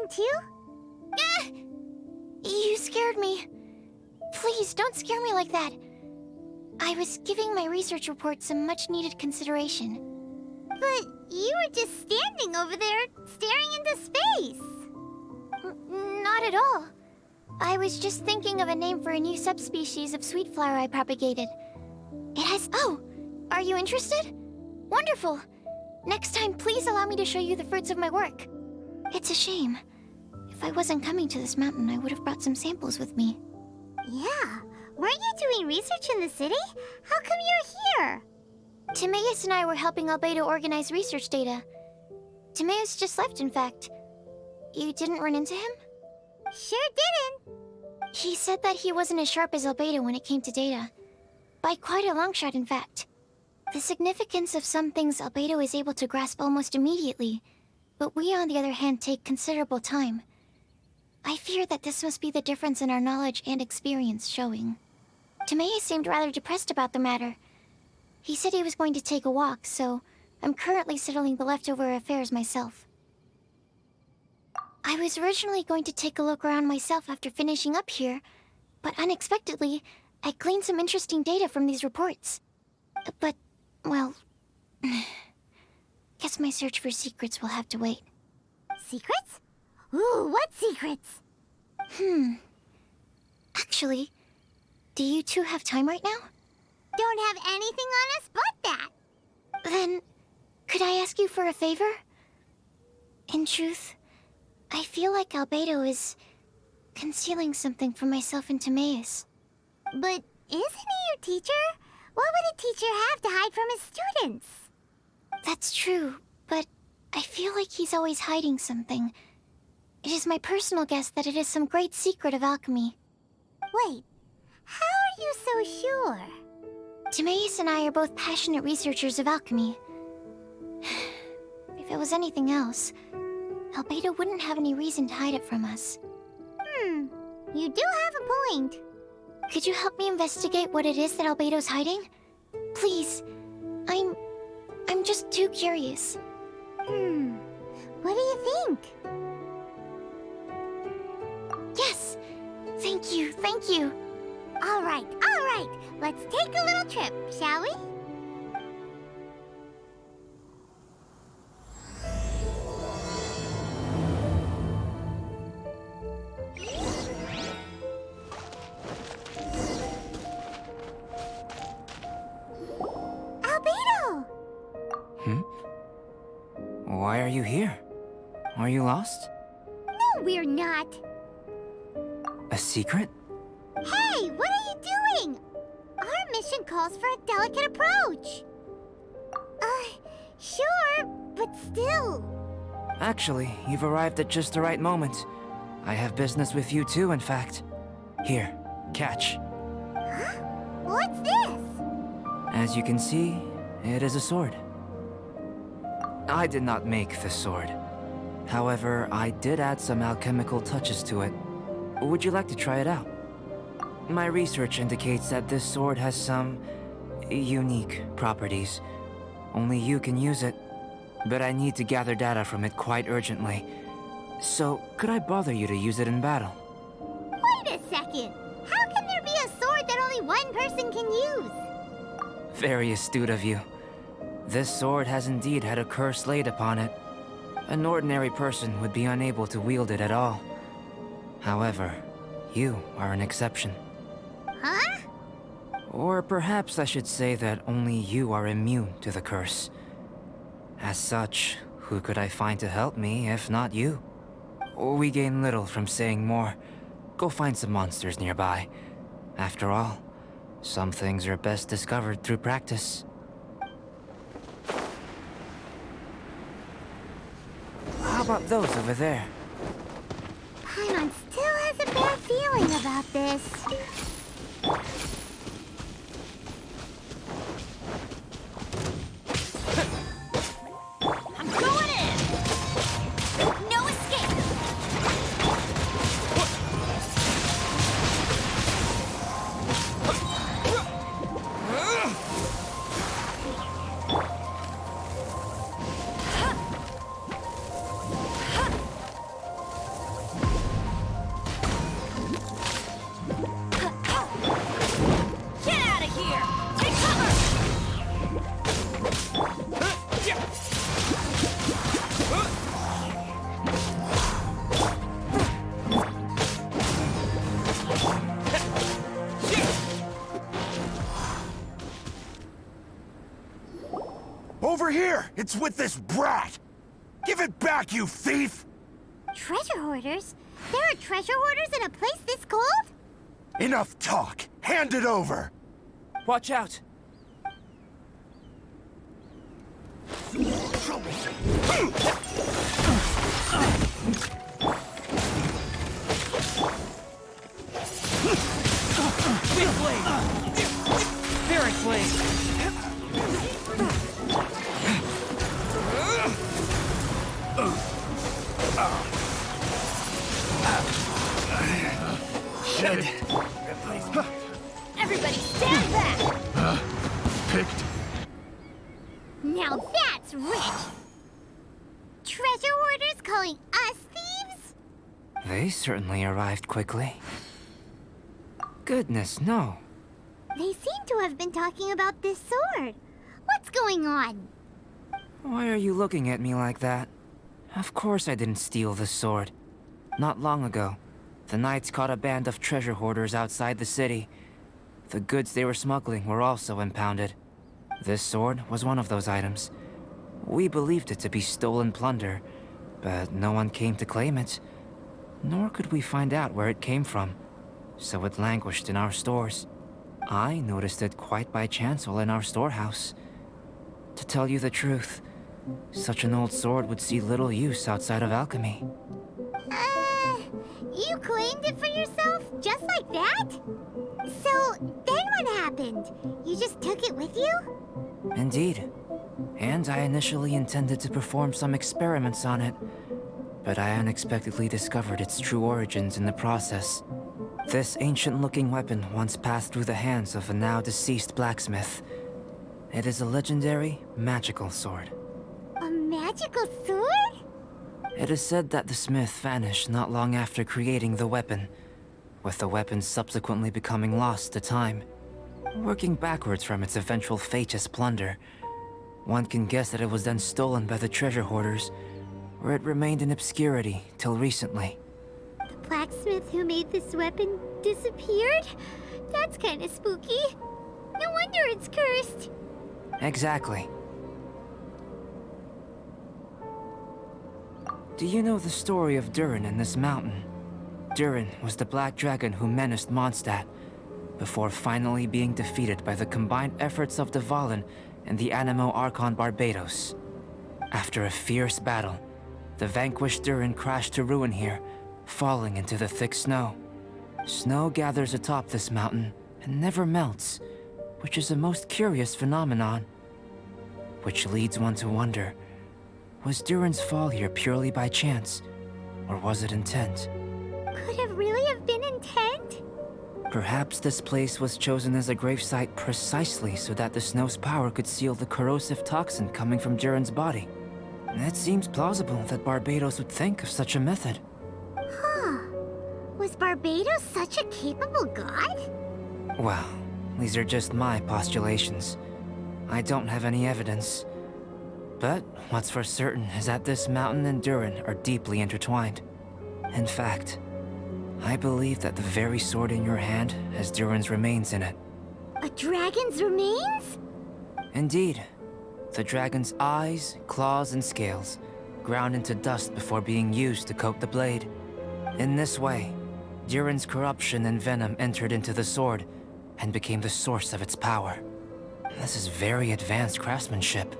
happened too? You scared me. Please, don't scare me like that. I was giving my research report some much-needed consideration. But you were just standing over there, staring into space. Not at all. I was just thinking of a name for a new subspecies of sweet flower I propagated. It has... Oh! Are you interested? Wonderful! Next time, please allow me to show you the fruits of my work. It's a shame. If I wasn't coming to this mountain, I would have brought some samples with me. Yeah. Weren't you doing research in the city? How come you're here? Timaeus and I were helping Albedo organize research data. Timaeus just left, in fact. You didn't run into him? Sure didn't. He said that he wasn't as sharp as Albedo when it came to data. By quite a long shot, in fact. The significance of some things Albedo is able to grasp almost immediately, but we, on the other hand, take considerable time. I fear that this must be the difference in our knowledge and experience showing. Timaeus seemed rather depressed about the matter. He said he was going to take a walk, so I'm currently settling the leftover affairs myself. I was originally going to take a look around myself after finishing up here, but unexpectedly, I gleaned some interesting data from these reports. But, well... guess my search for secrets will have to wait. Secrets? Ooh, what secrets? Actually, do you two have time right now? Don't have anything on us but that. Then, could I ask you for a favor? In truth, I feel like Albedo is concealing something from myself and Timaeus. But isn't he your teacher? What would a teacher have to hide from his students? That's true, but I feel like he's always hiding something. It is my personal guess that it is some great secret of alchemy. Wait, how are you so sure? Timaeus and I are both passionate researchers of alchemy. If it was anything else, Albedo wouldn't have any reason to hide it from us. You do have a point. Could you help me investigate what it is that Albedo's hiding? Please. I'm just too curious. What do you think? Yes! Thank you, thank you! All right. Let's take a little trip, shall we? Albedo! Why are you here? Are you lost? No, we're not. A secret? Hey, what are you doing? Our mission calls for a delicate approach. Sure, but still. Actually, you've arrived at just the right moment. I have business with you too, in fact. Here, catch. Huh? What's this? As you can see, it is a sword. I did not make the sword. However, I did add some alchemical touches to it. Would you like to try it out? My research indicates that this sword has some unique properties. Only you can use it, but I need to gather data from it quite urgently. So, could I bother you to use it in battle? Wait a second. How can there be a sword that only one person can use? Very astute of you. This sword has indeed had a curse laid upon it. An ordinary person would be unable to wield it at all. However, you are an exception. Huh? Or perhaps I should say that only you are immune to the curse. As such, who could I find to help me if not you? We gain little from saying more. Go find some monsters nearby. After all, some things are best discovered through practice. How about those over there? Paimon still has a bad feeling about this. I'm going in! No escape! Over here! It's with this brat! Give it back, you thief! Treasure hoarders? There are treasure hoarders in a place this cold? Enough talk! Hand it over! Watch out! Big blade! Spirit blade! Shit! Everybody stand back! Picked. Now that's rich! Treasure hoarders calling us thieves? They certainly arrived quickly. Goodness, no. They seem to have been talking about this sword. What's going on? Why are you looking at me like that? Of course I didn't steal this sword. Not long ago, the Knights caught a band of treasure hoarders outside the city. The goods they were smuggling were also impounded. This sword was one of those items. We believed it to be stolen plunder, but no one came to claim it. Nor could we find out where it came from, so it languished in our stores. I noticed it quite by chance while in our storehouse. To tell you the truth, such an old sword would see little use outside of alchemy. You claimed it for yourself? Just like that? So, then what happened? You just took it with you? Indeed. And I initially intended to perform some experiments on it, but I unexpectedly discovered its true origins in the process. This ancient-looking weapon once passed through the hands of a now-deceased blacksmith. It is a legendary, magical sword. A magical sword? It is said that the smith vanished not long after creating the weapon, with the weapon subsequently becoming lost to time. Working backwards from its eventual fate as plunder, one can guess that it was then stolen by the treasure hoarders, where it remained in obscurity till recently. The blacksmith who made this weapon disappeared? That's kinda spooky. No wonder it's cursed. Exactly. Do you know the story of Durin in this mountain? Durin was the black dragon who menaced Mondstadt, before finally being defeated by the combined efforts of the Valen and the Animo Archon Barbados. After a fierce battle, the vanquished Durin crashed to ruin here, falling into the thick snow. Snow gathers atop this mountain and never melts, which is a most curious phenomenon. Which leads one to wonder, was Durin's fall here purely by chance, or was it intent? Could it really have been intent? Perhaps this place was chosen as a gravesite precisely so that the snow's power could seal the corrosive toxin coming from Durin's body. It seems plausible that Barbados would think of such a method. Huh. Was Barbados such a capable god? Well, these are just my postulations. I don't have any evidence. But what's for certain is that this mountain and Durin are deeply intertwined. In fact, I believe that the very sword in your hand has Durin's remains in it. A dragon's remains? Indeed. The dragon's eyes, claws, and scales ground into dust before being used to coat the blade. In this way, Durin's corruption and venom entered into the sword and became the source of its power. This is very advanced craftsmanship.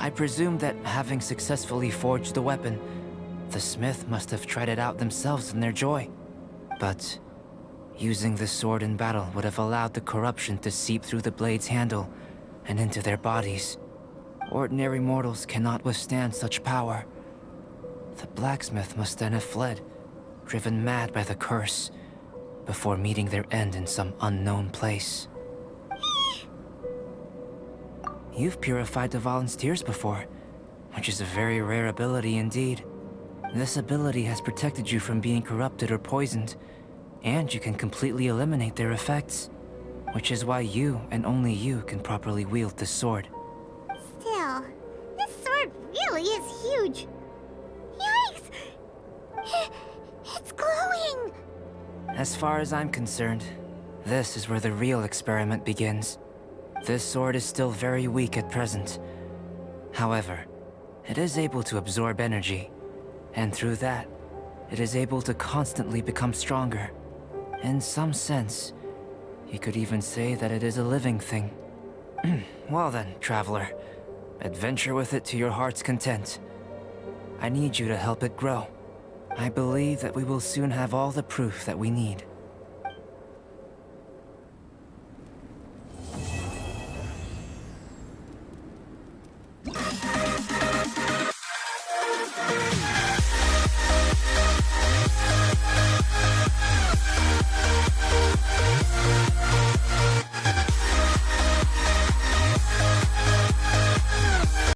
I presume that having successfully forged the weapon, the smith must have tried it out themselves in their joy. But using the sword in battle would have allowed the corruption to seep through the blade's handle and into their bodies. Ordinary mortals cannot withstand such power. The blacksmith must then have fled, driven mad by the curse, before meeting their end in some unknown place. You've purified the Valen's tears before, which is a very rare ability indeed. This ability has protected you from being corrupted or poisoned, and you can completely eliminate their effects, which is why you and only you can properly wield this sword. Still, this sword really is huge. Yikes! It's glowing! As far as I'm concerned, this is where the real experiment begins. This sword is still very weak at present, However, it is able to absorb energy, and through that, it is able to constantly become stronger. In some sense, you could even say that it is a living thing. Well then, traveler, adventure with it to your heart's content. I need you to help it grow. I believe that we will soon have all the proof that we need.